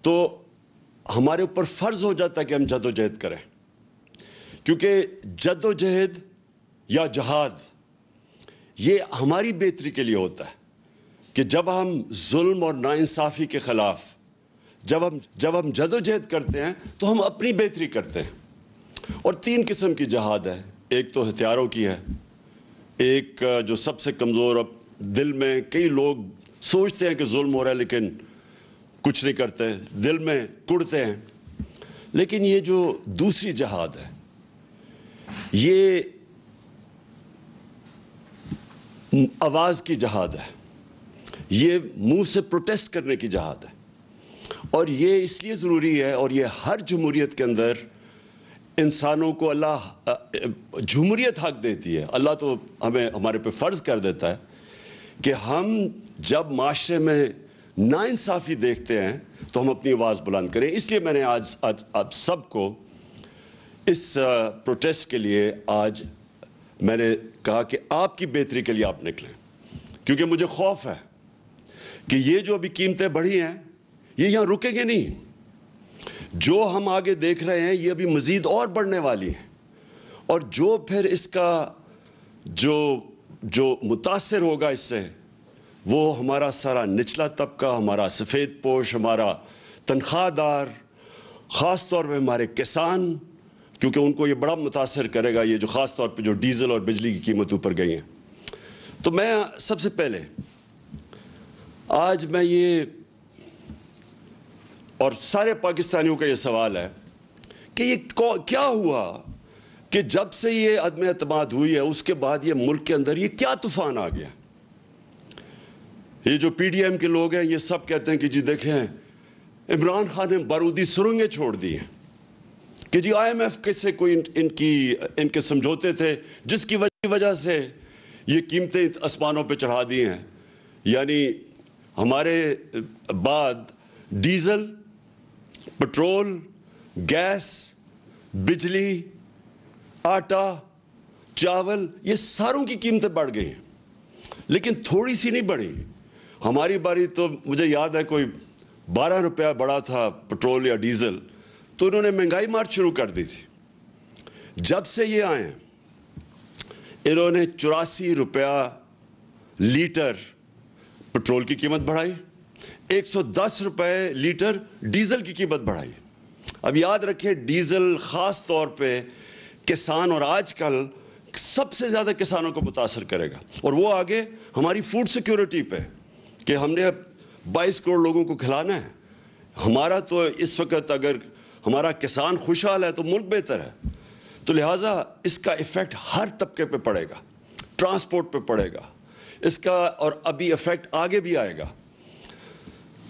تو ہمارے اوپر فرض ہو جاتا ہے کہ ہم جد و جہد کریں، کیونکہ جد و جہد یا جہاد یہ ہماری بہتری کے لیے ہوتا ہے کہ جب ہم ظلم اور ناانصافی کے خلاف جب ہم جد و جہد کرتے ہیں تو ہم اپنی بہتری کرتے ہیں۔ اور 3 قسم کی جہاد ہے، ایک تو ہتھیاروں کی ہے، ایک جو سب سے کمزور، اب دل میں کئی لوگ سوچتے ہیں کہ ظلم ہو رہا ہے لیکن کچھ نہیں کرتے، دل میں کڑتے ہیں، لیکن یہ جو دوسری جہاد ہے یہ آواز کی جہاد ہے، یہ منہ سے پروٹیسٹ کرنے کی جہاد ہے، اور یہ اس لیے ضروری ہے، اور یہ ہر جمہوریت کے اندر انسانوں کو اللہ جمہوریت حق دیتی ہے، اللہ تو ہمارے پہ فرض کر دیتا ہے کہ ہم جب معاشرے میں ناانصافی دیکھتے ہیں تو ہم اپنی آواز بلند کریں۔ اس لیے میں نے آج آپ سب کو اس پروٹیسٹ کے لیے آج میں نے کہا کہ آپ کی بہتری کے لیے آپ نکلیں، کیونکہ مجھے خوف ہے کہ یہ جو ابھی قیمتیں بڑھی ہیں یہ یہاں رکیں گے نہیں، جو ہم آگے دیکھ رہے ہیں یہ ابھی مزید اور بڑھنے والی ہیں، اور جو پھر اس کا جو متاثر ہوگا اس سے وہ ہمارا سارا نچلا طبقہ، ہمارا سفید پوش، ہمارا تنخواہ دار، خاص طور پہ ہمارے کسان، کیونکہ ان کو یہ بڑا متاثر کرے گا، یہ جو خاص طور پہ جو ڈیزل اور بجلی کی قیمت اوپر گئی ہیں۔ تو میں سب سے پہلے آج میں یہ، اور سارے پاکستانیوں کا یہ سوال ہے کہ یہ کیا ہوا کہ جب سے یہ عدم اعتماد ہوئی ہے اس کے بعد یہ ملک کے اندر یہ کیا طوفان آ گیا؟ یہ جو پی ڈی ایم کے لوگ ہیں یہ سب کہتے ہیں کہ جی دیکھیں عمران خان نے بارودی سرنگیں چھوڑ دی ہیں، کہ جی آئی ایم ایف سے کوئی ان کے سمجھوتے تھے جس کی وجہ سے یہ قیمتیں آسمانوں پہ چڑھا دی ہیں، یعنی ہمارے بعد ڈیزل، پٹرول، گیس، بجلی، آٹا، چاول، یہ ساروں کی قیمتیں بڑھ گئی ہیں، لیکن تھوڑی سی نہیں بڑھی۔ ہماری باری تو مجھے یاد ہے کوئی 12 روپیہ بڑا تھا پٹرول یا ڈیزل، تو انہوں نے مہنگائی مار شروع کر دی تھی۔ جب سے یہ آئے انہوں نے 84 روپیہ لیٹر پٹرول کی قیمت بڑھائی، 110 روپے لیٹر ڈیزل کی قیمت بڑھائی۔ اب یاد رکھیں ڈیزل خاص طور پہ کسان اور آج کل سب سے زیادہ کسانوں کو متاثر کرے گا، اور وہ آگے ہماری فوڈ سیکیورٹی پہ کہ ہم نے 22 کروڑ لوگوں کو کھلانا ہے۔ ہمارا تو اس وقت اگر ہمارا کسان خوشحال ہے تو ملک بہتر ہے، تو لہٰذا اس کا ایفیکٹ ہر طبقے پہ پڑے گا، ٹرانسپورٹ پہ پڑے گا اس کا، اور ابھی ایفیکٹ آگے بھی آئے گا۔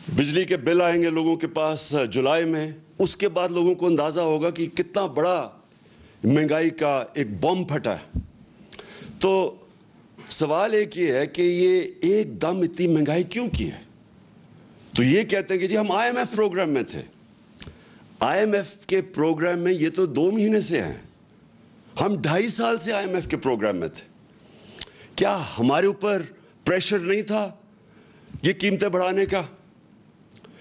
بجلی کے بل آئیں گے لوگوں کے پاس جولائی میں، اس کے بعد لوگوں کو اندازہ ہوگا کہ کتنا بڑا مہنگائی کا ایک بم پھٹا ہے۔ تو سوال ایک یہ ہے کہ یہ ایک دم اتنی مہنگائی کیوں کی ہے؟ تو یہ کہتے ہیں کہ جی ہم آئی ایم ایف پروگرام میں تھے۔ آئی ایم ایف کے پروگرام میں یہ تو 2 مہینے سے ہیں، ہم 2.5 سال سے آئی ایم ایف کے پروگرام میں تھے۔ کیا ہمارے اوپر پریشر نہیں تھا یہ قیمتیں بڑھانے کا؟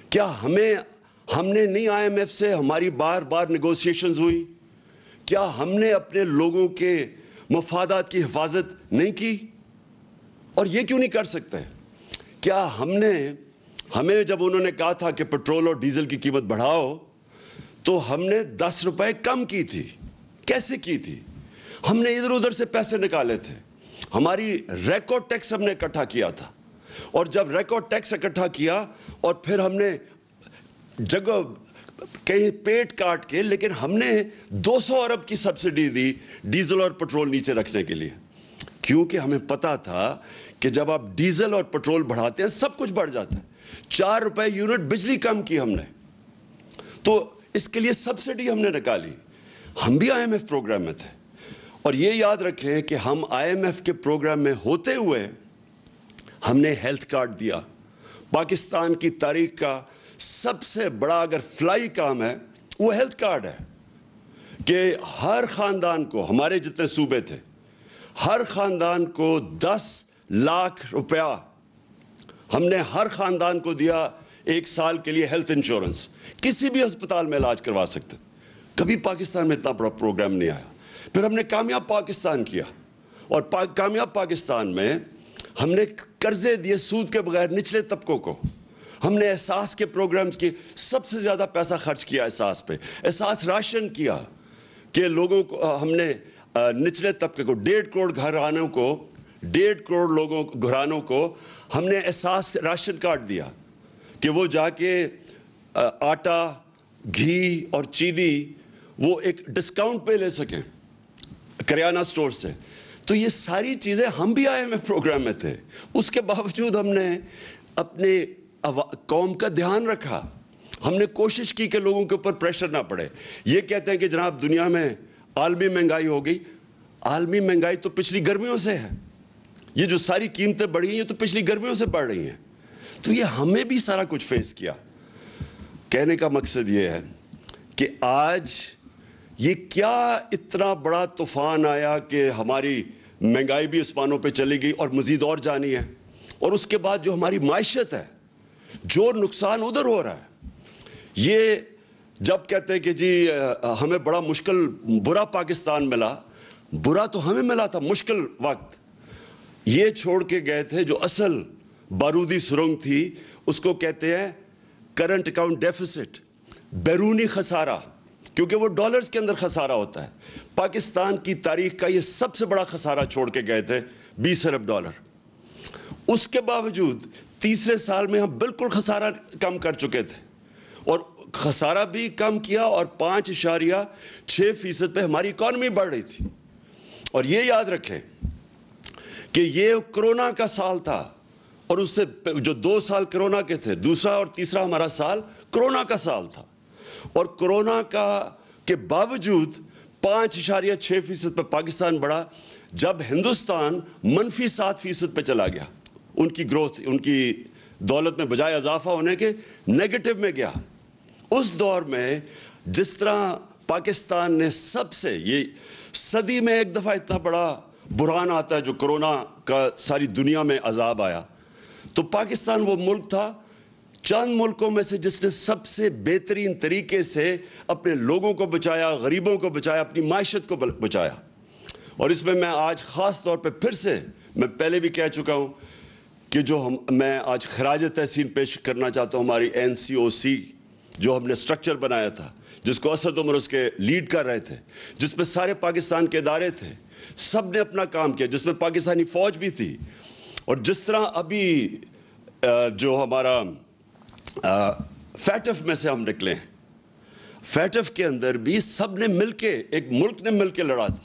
کیا ہم نے نہیں آئی ایم ایف سے ہماری بار بار نیگوسیشنز ہوئی؟ کیا ہم نے اپنے لوگوں کے مفادات کی حفاظت نہیں کی؟ اور یہ کیوں نہیں کر سکتے؟ کیا ہمیں جب انہوں نے کہا تھا کہ پٹرول اور ڈیزل کی قیمت بڑھاؤ تو ہم نے 10 روپے کم کی تھی؟ کیسے کی تھی؟ ہم نے ادھر ادھر سے پیسے نکالے تھے، ہماری ریکارڈ ٹیکس ہم نے اکٹھا کیا تھا، اور جب ریکارڈ ٹیکس اکٹھا کیا اور پھر ہم نے جگہ کہیں پیٹ کاٹ کے، لیکن ہم نے 200 ارب کی سبسڈی دی ڈیزل اور پٹرول نیچے رکھنے کے لیے، کیونکہ ہمیں پتا تھا کہ جب آپ ڈیزل اور پٹرول بڑھاتے ہیں سب کچھ بڑھ جاتا ہے۔ 4 روپے یونٹ بجلی کم کی ہم نے، تو اس کے لیے سبسڈی ہم نے نکالی۔ ہم بھی آئی ایم ایف پروگرام میں تھے، اور یہ یاد رکھیں کہ ہم آئی ایم ایف کے پروگرام میں ہوتے ہوئے ہم نے ہیلتھ کارڈ دیا۔ پاکستان کی تاریخ کا سب سے بڑا اگر فلائی کام ہے وہ ہیلتھ کارڈ ہے، کہ ہر خاندان کو، ہمارے جتنے صوبے تھے، ہر خاندان کو 10 لاکھ روپیہ ہم نے ہر خاندان کو دیا 1 سال کے لیے ہیلتھ انشورنس، کسی بھی ہسپتال میں علاج کروا سکتے تھے. کبھی پاکستان میں اتنا بڑا پروگرام نہیں آیا. پھر ہم نے کامیاب پاکستان کیا، اور کامیاب پاکستان میں ہم نے قرضے دیے سود کے بغیر نچلے طبقوں کو. ہم نے احساس کے پروگرامز کی سب سے زیادہ پیسہ خرچ کیا احساس پہ. احساس راشن کیا کہ لوگوں کو ہم نے نچلے طبقے کو 1.5 کروڑ گھرانوں کو 1.5 کروڑ گھرانوں کو ہم نے احساس راشن کارڈ دیا کہ وہ جا کے آٹا، گھی اور چینی وہ ایک ڈسکاؤنٹ پہ لے سکیں کریانہ سٹور سے. تو یہ ساری چیزیں ہم بھی آئے میں پروگرام میں تھے، اس کے باوجود ہم نے اپنے قوم کا دھیان رکھا. ہم نے کوشش کی کہ لوگوں کے اوپر پریشر نہ پڑے. یہ کہتے ہیں کہ جناب دنیا میں عالمی مہنگائی ہو گئی. عالمی مہنگائی تو پچھلی گرمیوں سے ہے. یہ جو ساری قیمتیں بڑھی ہیں یہ تو پچھلی گرمیوں سے بڑھ رہی ہیں. تو یہ ہمیں بھی سارا کچھ فیس کیا. کہنے کا مقصد یہ ہے کہ آج یہ کیا اتنا بڑا طوفان آیا کہ ہماری مہنگائی بھی اسمانوں پہ چلی گئی اور مزید اور جانی ہے. اور اس کے بعد جو ہماری معیشت ہے، جو نقصان ادھر ہو رہا ہے. یہ جب کہتے ہیں کہ جی ہمیں بڑا مشکل برا پاکستان ملا، برا تو ہمیں ملا تھا مشکل وقت. یہ چھوڑ کے گئے تھے جو اصل بارودی سرنگ تھی، اس کو کہتے ہیں کرنٹ اکاؤنٹ ڈیفیسٹ، بیرونی خسارہ، کیونکہ وہ ڈالرز کے اندر خسارہ ہوتا ہے. پاکستان کی تاریخ کا یہ سب سے بڑا خسارہ چھوڑ کے گئے تھے، 20 ارب ڈالر. اس کے باوجود تیسرے سال میں ہم بالکل خسارہ کم کر چکے تھے، اور خسارہ بھی کم کیا، اور 5.6% پہ ہماری اکانومی بڑھ رہی تھی. اور یہ یاد رکھیں کہ یہ کرونا کا سال تھا، اور اس سے جو 2 سال کرونا کے تھے، دوسرا اور تیسرا ہمارا سال کرونا کا سال تھا. اور کرونا کے باوجود 5.6% پہ پاکستان بڑھا، جب ہندوستان -7% پہ چلا گیا. ان کی گروتھ، ان کی دولت میں بجائے اضافہ ہونے کے نیگیٹو میں گیا. اس دور میں جس طرح پاکستان نے سب سے، یہ صدی میں ایک دفعہ اتنا بڑا بحران آتا ہے جو کرونا کا ساری دنیا میں عذاب آیا، تو پاکستان وہ ملک تھا چند ملکوں میں سے جس نے سب سے بہترین طریقے سے اپنے لوگوں کو بچایا، غریبوں کو بچایا، اپنی معیشت کو بچایا. اور اس میں آج خاص طور پہ پھر سے، میں پہلے بھی کہہ چکا ہوں کہ میں آج خراج تحسین پیش کرنا چاہتا ہوں ہماری NCOC جو ہم نے سٹرکچر بنایا تھا، جس کو اسد عمر اس کے لیڈ کر رہے تھے، جس میں سارے پاکستان کے ادارے تھے، سب نے اپنا کام کیا، جس میں پاکستانی فوج بھی تھی. اور جس طرح ابھی جو ہمارا فیٹف میں سے ہم نکلے ہیں، فیٹف کے اندر بھی سب نے مل کے، ایک ملک نے مل کے لڑا تھا،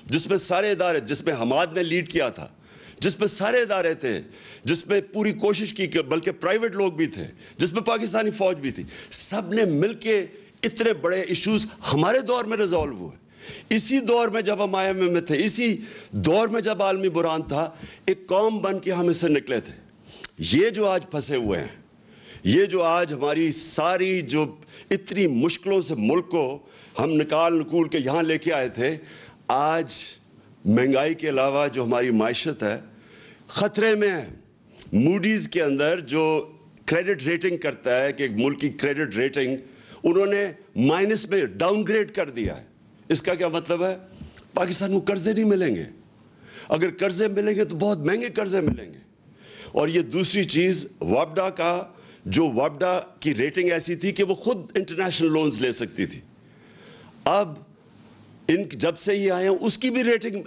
جس میں سارے ادارے، جس میں حماد نے لیڈ کیا تھا، جس میں سارے ادارے تھے، جس میں پوری کوشش کی کہ بلکہ پرائیویٹ لوگ بھی تھے، جس میں پاکستانی فوج بھی تھی. سب نے مل کے اتنے بڑے ایشوز ہمارے دور میں ریزالو ہوئے. اسی دور میں جب ہم IMF میں تھے، اسی دور میں جب عالمی بحران تھا، ایک قوم بن کے ہم اس سے نکلے تھے. یہ جو آج پھنسے ہوئے ہیں، یہ جو آج ہماری ساری جو اتنی مشکلوں سے ملک کو ہم نکول کے یہاں لے کے آئے تھے، آج مہنگائی کے علاوہ جو ہماری معیشت ہے خطرے میں ہے. موڈیز کے اندر جو کریڈٹ ریٹنگ کرتا ہے کہ ایک ملک کی کریڈٹ ریٹنگ انہوں نے مائنس میں ڈاؤن گریڈ کر دیا ہے. اس کا کیا مطلب ہے؟ پاکستان کو قرضے نہیں ملیں گے. اگر قرضے ملیں گے تو بہت مہنگے قرضے ملیں گے. اور یہ دوسری چیز، وابڈا کی ریٹنگ ایسی تھی کہ وہ خود انٹرنیشنل لونز لے سکتی تھی. اب جب سے یہ آئے ہیں اس کی بھی ریٹنگ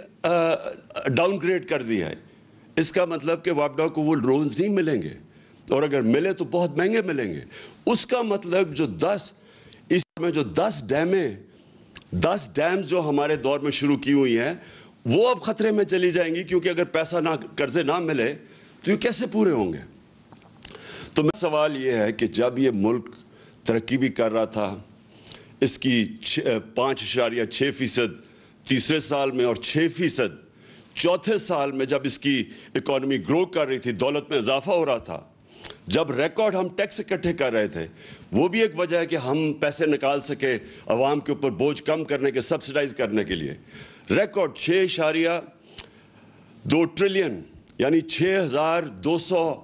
ڈاؤن گریڈ کر دی ہے. اس کا مطلب کہ وابڈا کو وہ لونز نہیں ملیں گے، اور اگر ملے تو بہت مہنگے ملیں گے. اس کا مطلب جو 10 ڈیمز جو ہمارے دور میں شروع کی ہوئی ہیں وہ اب خطرے میں چلی جائیں گی، کیونکہ اگر پیسہ قرضے نہ ملے تو یہ کیسے پورے ہوں گے. تو میرا سوال یہ ہے کہ جب یہ ملک ترقی بھی کر رہا تھا، اس کی 5.6% تیسرے سال میں اور 6% چوتھے سال میں جب اس کی اکانومی گرو کر رہی تھی، دولت میں اضافہ ہو رہا تھا، جب ریکارڈ ہم ٹیکس اکٹھے کر رہے تھے، وہ بھی ایک وجہ ہے کہ ہم پیسے نکال سکے عوام کے اوپر بوجھ کم کرنے کے، سبسیڈائز کرنے کے لیے. ریکارڈ 6.2 ٹریلین یعنی 6,200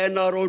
NRO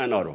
NRO।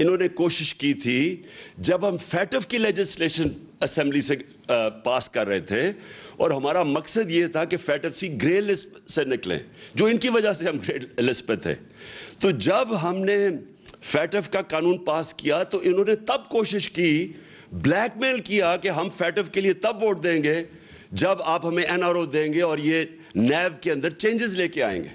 انہوں نے کوشش کی تھی جب ہم فیٹف کی لیجسلیشن اسمبلی سے پاس کر رہے تھے اور ہمارا مقصد یہ تھا کہ فیٹف سی گرے لسٹ سے نکلیں جو ان کی وجہ سے ہم گرے لسٹ پہ تھے. تو جب ہم نے فیٹف کا قانون پاس کیا تو انہوں نے تب کوشش کی, بلیک میل کیا کہ ہم فیٹف کے لیے تب ووٹ دیں گے جب آپ ہمیں NRO دیں گے اور یہ نیب کے اندر چینجز لے کے آئیں گے.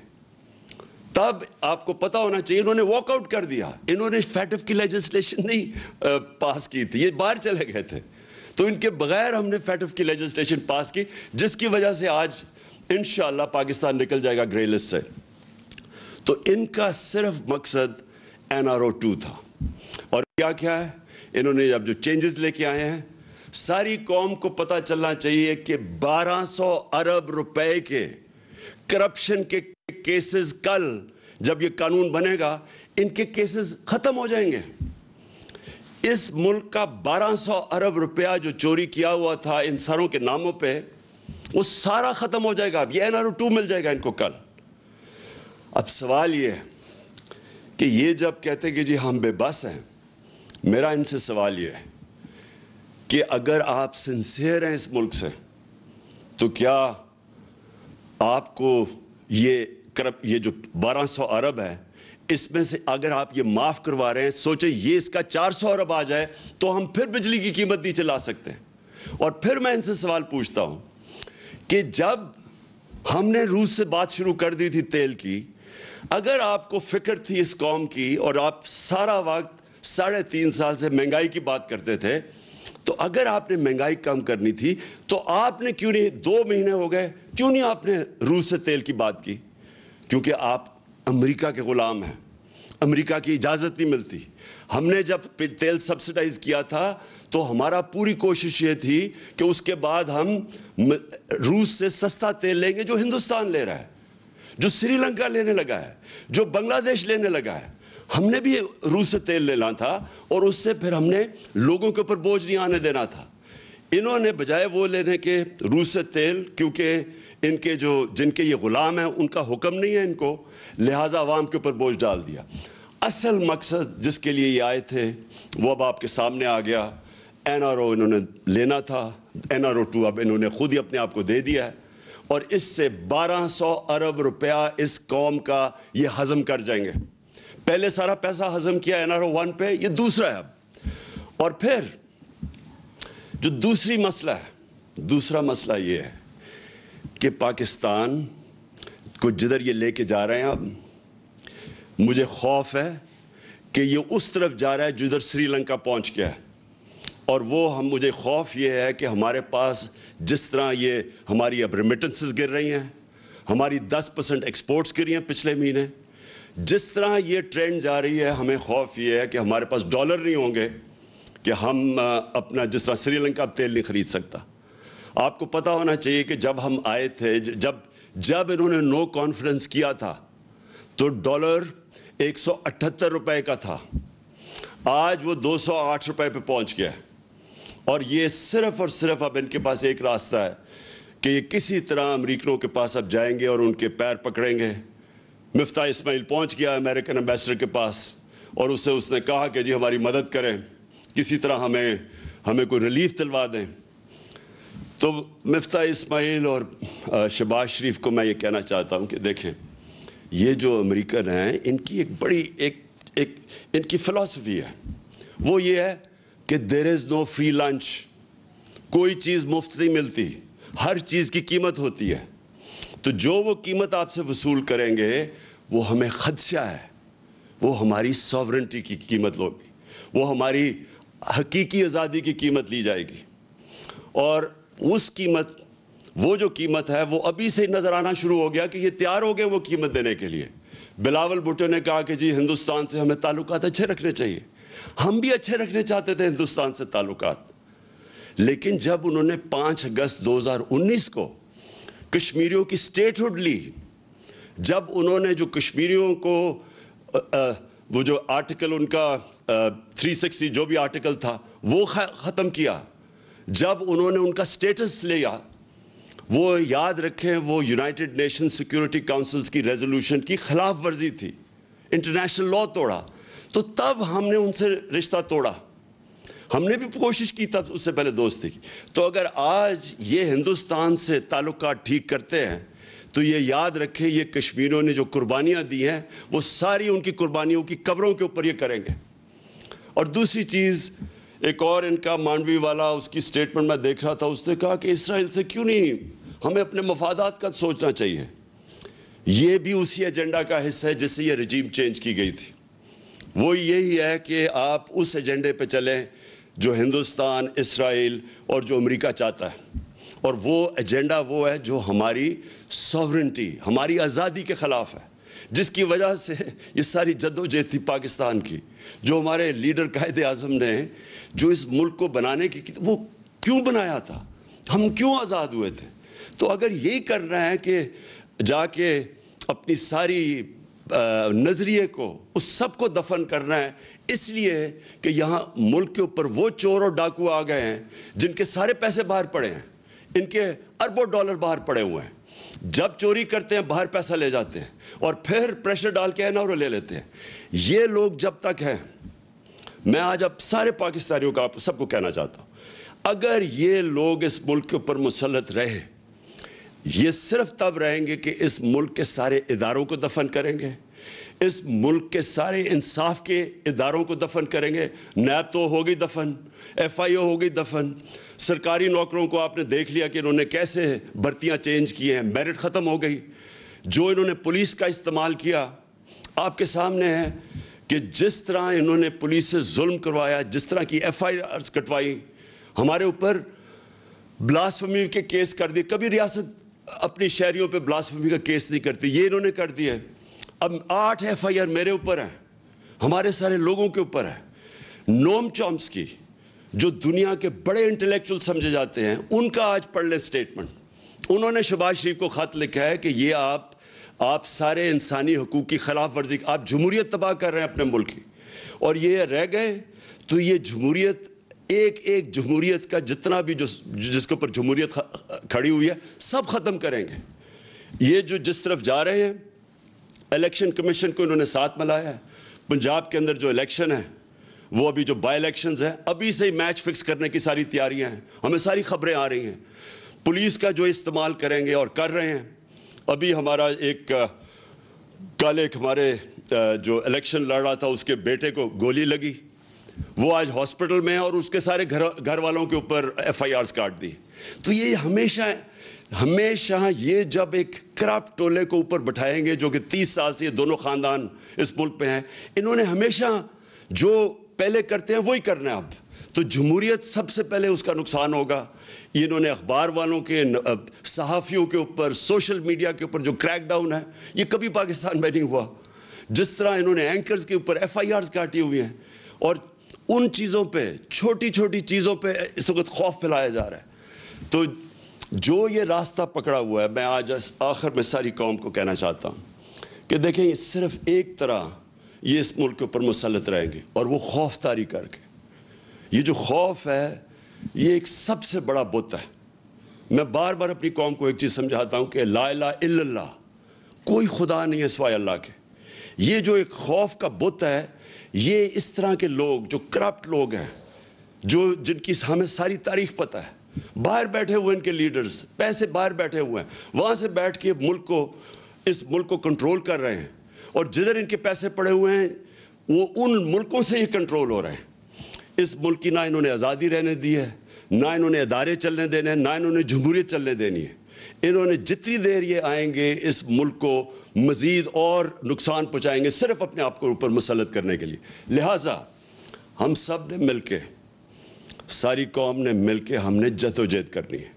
تب آپ کو پتا ہونا چاہیے انہوں نے واک آؤٹ کر دیا. انہوں نے فیٹف کی لیجسلیشن نہیں پاس کی تھی, یہ باہر چلے گئے تھے. تو ان کے بغیر ہم نے فیٹف کی لیجسلیشن پاس کی, جس کی وجہ سے آج انشاءاللہ پاکستان نکل جائے گا گرے لسٹ سے. تو ان کا صرف مقصد NRO 2 تھا. اور کیا ہے, انہوں نے اب جو چینجز لے کے آئے ہیں, ساری قوم کو پتا چلنا چاہیے کہ 1200 ارب روپے کے کرپشن کے کیسز کل جب یہ قانون بنے گا ان کے کیسز ختم ہو جائیں گے. اس ملک کا 1200 ارب روپیہ جو چوری کیا ہوا تھا ان سروں کے ناموں پہ, وہ سارا ختم ہو جائے گا. اب یہ NRO 2 مل جائے گا ان کو کل. اب سوال یہ ہے کہ یہ جب کہتے کہ جی ہم بے بس ہیں, میرا ان سے سوال یہ ہے کہ اگر آپ سنسیئر ہیں اس ملک سے تو کیا آپ کو یہ جو 1200 ارب ہے اس میں سے اگر آپ یہ معاف کروا رہے ہیں, سوچیں یہ اس کا 400 ارب آ جائے تو ہم پھر بجلی کی قیمت نہیں چلا سکتے. اور پھر میں ان سے سوال پوچھتا ہوں کہ جب ہم نے روس سے بات شروع کر دی تھی تیل کی, اگر آپ کو فکر تھی اس قوم کی اور آپ سارا وقت 3.5 سال سے مہنگائی کی بات کرتے تھے, تو اگر آپ نے مہنگائی کم کرنی تھی تو آپ نے کیوں نہیں 2 مہینے ہو گئے, کیوں نہیں آپ نے روس سے تیل کی بات کی؟ کیونکہ آپ امریکہ کے غلام ہیں, امریکہ کی اجازت نہیں ملتی. ہم نے جب تیل سبسیڈائز کیا تھا تو ہمارا پوری کوشش یہ تھی کہ اس کے بعد ہم روس سے سستا تیل لیں گے جو ہندوستان لے رہا ہے, جو سری لنکا لینے لگا ہے, جو بنگلہ دیش لینے لگا ہے. ہم نے بھی روس سے تیل لینا تھا اور اس سے پھر ہم نے لوگوں کے اوپر بوجھ نہیں آنے دینا تھا. انہوں نے بجائے وہ لینے کے روس سے تیل, کیونکہ ان کے جن کے یہ غلام ہیں ان کا حکم نہیں ہے ان کو, لہٰذا عوام کے اوپر بوجھ ڈال دیا. اصل مقصد جس کے لیے یہ آئے تھے وہ اب آپ کے سامنے آ گیا. NRO انہوں نے لینا تھا, NRO 2 اب انہوں نے خود ہی اپنے آپ کو دے دیا ہے, اور اس سے 1200 ارب روپیہ اس قوم کا یہ ہضم کر جائیں گے. پہلے سارا پیسہ ہضم کیا NRO 1 پہ, یہ دوسرا ہے اب. اور پھر جو دوسرا مسئلہ یہ ہے کہ پاکستان کو جدھر یہ لے کے جا رہے ہیں, اب مجھے خوف ہے کہ یہ اس طرف جا رہا ہے جدھر سری لنکا پہنچ گیا ہے. اور مجھے خوف یہ ہے کہ ہمارے پاس جس طرح یہ ہماری اب ریمیٹنسز گر رہی ہیں, ہماری 10% ایکسپورٹس گری ہیں پچھلے مہینے, جس طرح یہ ٹرینڈ جا رہی ہے, ہمیں خوف یہ ہے کہ ہمارے پاس ڈالر نہیں ہوں گے کہ ہم اپنا, جس طرح سری لنکا اب تیل نہیں خرید سکتا. آپ کو پتہ ہونا چاہیے کہ جب ہم آئے تھے, جب انہوں نے نو کانفرنس کیا تھا تو ڈالر 178 روپے کا تھا, آج وہ 208 روپے پہ پہنچ گیا. اور یہ صرف اور صرف اب ان کے پاس ایک راستہ ہے کہ یہ کسی طرح امریکنوں کے پاس اب جائیں گے اور ان کے پیر پکڑیں گے. مفتاح اسماعیل پہنچ گیا امریکن ایمبیسڈر کے پاس اور اس نے کہا کہ جی ہماری مدد کریں, کسی طرح ہمیں کوئی ریلیف دلوا دیں. تو مفتاح اسماعیل اور شہباز شریف کو میں یہ کہنا چاہتا ہوں کہ دیکھیں, یہ جو امریکن ہیں ان کی ایک بڑی ان کی فلسفی ہے, وہ یہ ہے کہ دیر از نو فری لنچ, کوئی چیز مفت نہیں ملتی, ہر چیز کی قیمت ہوتی ہے. تو جو وہ قیمت آپ سے وصول کریں گے وہ ہمیں خدشہ ہے, وہ ہماری ساورنٹی کی قیمت ہوگی, وہ ہماری حقیقی آزادی کی قیمت لی جائے گی. اور اس قیمت, وہ جو قیمت ہے وہ ابھی سے نظر آنا شروع ہو گیا کہ یہ تیار ہو گئے وہ قیمت دینے کے لیے. بلاول بھٹو نے کہا کہ جی ہندوستان سے ہمیں تعلقات اچھے رکھنے چاہیے, ہم بھی اچھے رکھنے چاہتے تھے ہندوستان سے تعلقات. لیکن جب انہوں نے 5 اگست 2019 کو کشمیریوں کی سٹیٹ ہوڈ لی, جب انہوں نے جو کشمیریوں کو وہ جو آرٹیکل ان کا 360 جو بھی آرٹیکل تھا وہ ختم کیا, جب انہوں نے ان کا سٹیٹس لیا, وہ یاد رکھیں وہ یونائٹڈ نیشن سیکیورٹی کاؤنسلز کی ریزولوشن کی خلاف ورزی تھی, انٹرنیشنل لا توڑا. تو تب ہم نے ان سے رشتہ توڑا. ہم نے بھی کوشش کی تب اس سے پہلے دوستی کی. تو اگر آج یہ ہندوستان سے تعلقات ٹھیک کرتے ہیں تو یہ یاد رکھیں یہ کشمیریوں نے جو قربانیاں دی ہیں وہ ساری ان کی قربانیوں کی قبروں کے اوپر یہ کریں گے. اور دوسری چیز ایک اور ان کا مانڈوی والا اس کی سٹیٹمنٹ میں دیکھ رہا تھا, اس نے کہا کہ اسرائیل سے کیوں نہیں, ہمیں اپنے مفادات کا سوچنا چاہیے. یہ بھی اسی ایجنڈا کا حصہ ہے جس سے یہ رجیم چینج کی گئی تھی. وہ یہی ہے کہ آپ اس ایجنڈے پہ چلیں جو ہندوستان, اسرائیل اور جو امریکہ چاہتا ہے. اور وہ ایجنڈا وہ ہے جو ہماری سوورنٹی, ہماری آزادی کے خلاف ہے, جس کی وجہ سے یہ ساری جدوجہد تھی پاکستان کی, جو ہمارے لیڈر قائد اعظم نے جو اس ملک کو بنانے کی وہ کیوں بنایا تھا, ہم کیوں آزاد ہوئے تھے. تو اگر یہی کرنا ہے کہ جا کے اپنی ساری نظریے کو اس سب کو دفن کرنا ہے اس لیے کہ یہاں ملک کے اوپر وہ چور اور ڈاکو آ گئے ہیں جن کے سارے پیسے باہر پڑے ہیں, ان کے اربوں ڈالر باہر پڑے ہوئے ہیں. جب چوری کرتے ہیں باہر پیسہ لے جاتے ہیں اور پھر پریشر ڈال کے اور لے لیتے ہیں. یہ لوگ جب تک ہیں, میں آج اب سارے پاکستانیوں کا سب کو کہنا چاہتا ہوں, اگر یہ لوگ اس ملک کے اوپر مسلط رہے, یہ صرف تب رہیں گے کہ اس ملک کے سارے اداروں کو دفن کریں گے, اس ملک کے سارے انصاف کے اداروں کو دفن کریں گے. نیب تو ہو گئی دفن, ایف آئی او ہو گئی دفن, سرکاری نوکروں کو آپ نے دیکھ لیا کہ انہوں نے کیسے بھرتیاں چینج کی ہیں, میرٹ ختم ہو گئی. جو انہوں نے پولیس کا استعمال کیا آپ کے سامنے ہے کہ جس طرح انہوں نے پولیس سے ظلم کروایا, جس طرح کی ایف آئی آرز کٹوائی, ہمارے اوپر بلاسفمی کے کیس کر دیے. کبھی ریاست اپنی شہریوں پہ بلاسفمی کا کیس نہیں کرتی, یہ انہوں نے کر دیا. اب 8 ایف آئی آر میرے اوپر ہیں, ہمارے سارے لوگوں کے اوپر ہے. نوم چومسکی جو دنیا کے بڑے انٹلیکچول سمجھے جاتے ہیں, ان کا آج پڑھ لیں سٹیٹمنٹ. انہوں نے شہباز شریف کو خط لکھا ہے کہ یہ آپ سارے انسانی حقوق کی خلاف ورزی, آپ جمہوریت تباہ کر رہے ہیں اپنے ملک کی. اور یہ رہ گئے تو یہ جمہوریت, ایک جمہوریت کا جتنا بھی جس کے اوپر جمہوریت کھڑی ہوئی ہے سب ختم کریں گے. یہ جو جس طرف جا رہے ہیں, الیکشن کمیشن کو انہوں نے ساتھ ملایا ہے. پنجاب کے اندر جو الیکشن ہے وہ ابھی جو بائی الیکشنز ہیں, ابھی سے ہی میچ فکس کرنے کی ساری تیاریاں ہیں. ہمیں ساری خبریں آ رہی ہیں پولیس کا جو استعمال کریں گے اور کر رہے ہیں. ابھی ہمارا کل ایک ہمارے جو الیکشن لڑ رہا تھا اس کے بیٹے کو گولی لگی, وہ آج ہاسپٹل میں ہے اور اس کے سارے گھر والوں کے اوپر ایف آئی آرز کاٹ دی. تو یہ ہمیشہ یہ جب ایک کرپٹ ٹولے کو اوپر بٹھائیں گے جو کہ 30 سال سے یہ دونوں خاندان اس ملک پہ ہیں, انہوں نے ہمیشہ جو پہلے کرتے ہیں وہی کرنا ہے. اب تو جمہوریت سب سے پہلے اس کا نقصان ہوگا. انہوں نے اخبار والوں کے, صحافیوں کے اوپر, سوشل میڈیا کے اوپر جو کریک ڈاؤن ہے یہ کبھی پاکستان میں نہیں ہوا. جس طرح انہوں نے اینکرز کے اوپر ایف آئی آرز کاٹی ہوئی ہیں, اور ان چیزوں پہ, چھوٹی چھوٹی چیزوں پہ اس وقت خوف پھیلایا جا رہا ہے. تو جو یہ راستہ پکڑا ہوا ہے, میں آج آخر میں ساری قوم کو کہنا چاہتا ہوں کہ دیکھیں یہ صرف ایک طرح یہ اس ملک کے اوپر مسلط رہیں گے, اور وہ خوف طاری کر کے. یہ جو خوف ہے یہ ایک سب سے بڑا بت ہے. میں بار بار اپنی قوم کو ایک چیز سمجھاتا ہوں کہ لا الہ الا اللہ, کوئی خدا نہیں ہے سوائے اللہ کے. یہ جو ایک خوف کا بت ہے, یہ اس طرح کے لوگ جو کرپٹ لوگ ہیں, جن کی ہمیں ساری تاریخ پتہ ہے, باہر بیٹھے ہوئے ان کے لیڈرز, پیسے باہر بیٹھے ہوئے ہیں, وہاں سے بیٹھ کے اس ملک کو کنٹرول کر رہے ہیں. اور جدھر ان کے پیسے پڑے ہوئے ہیں وہ ان ملکوں سے ہی کنٹرول ہو رہے ہیں. اس ملک کی نہ انہوں نے آزادی رہنے دی ہے, نہ انہوں نے ادارے چلنے دینے ہیں, نہ انہوں نے جمہوریت چلنے دینی ہے. انہوں نے جتنی دیر یہ آئیں گے اس ملک کو مزید اور نقصان پہنچائیں گے صرف اپنے آپ کو اوپر مسلط کرنے کے لیے. لہٰذا ہم سب نے مل کے, ساری قوم نے مل کے ہم نے جدوجہد کرنی ہے.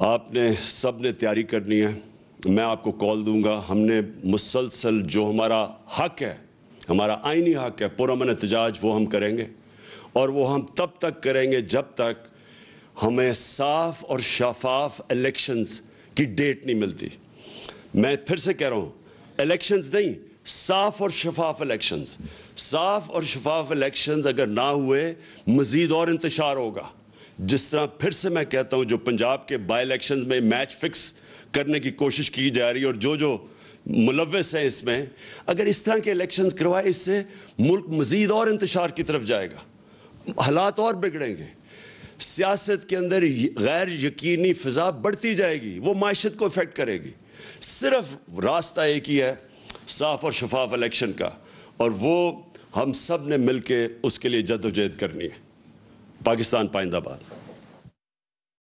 آپ نے سب نے تیاری کرنی ہے. میں آپ کو کال دوں گا. ہم نے مسلسل جو ہمارا حق ہے, ہمارا آئینی حق ہے پرامن احتجاج, وہ ہم کریں گے. اور وہ ہم تب تک کریں گے جب تک ہمیں صاف اور شفاف الیکشنز کی ڈیٹ نہیں ملتی. میں پھر سے کہہ رہا ہوں, الیکشنز نہیں, صاف اور شفاف الیکشنز. صاف اور شفاف الیکشنز اگر نہ ہوئے مزید اور انتشار ہوگا. جس طرح پھر سے میں کہتا ہوں جو پنجاب کے بائی الیکشنز میں میچ فکس کرنے کی کوشش کی جا رہی ہے, اور جو ملوث ہیں اس میں، اگر اس طرح کے الیکشنز کروائے، اس سے ملک مزید اور انتشار کی طرف جائے گا، حالات اور بگڑیں گے، سیاست کے اندر غیر یقینی فضا بڑھتی جائے گی، وہ معیشت کو افیکٹ کرے گی۔ صرف راستہ ایک ہی ہے صاف اور شفاف الیکشن کا، اور وہ ہم سب نے مل کے اس کے لیے جدوجہد کرنی ہے۔ پاکستان پائندہ باد۔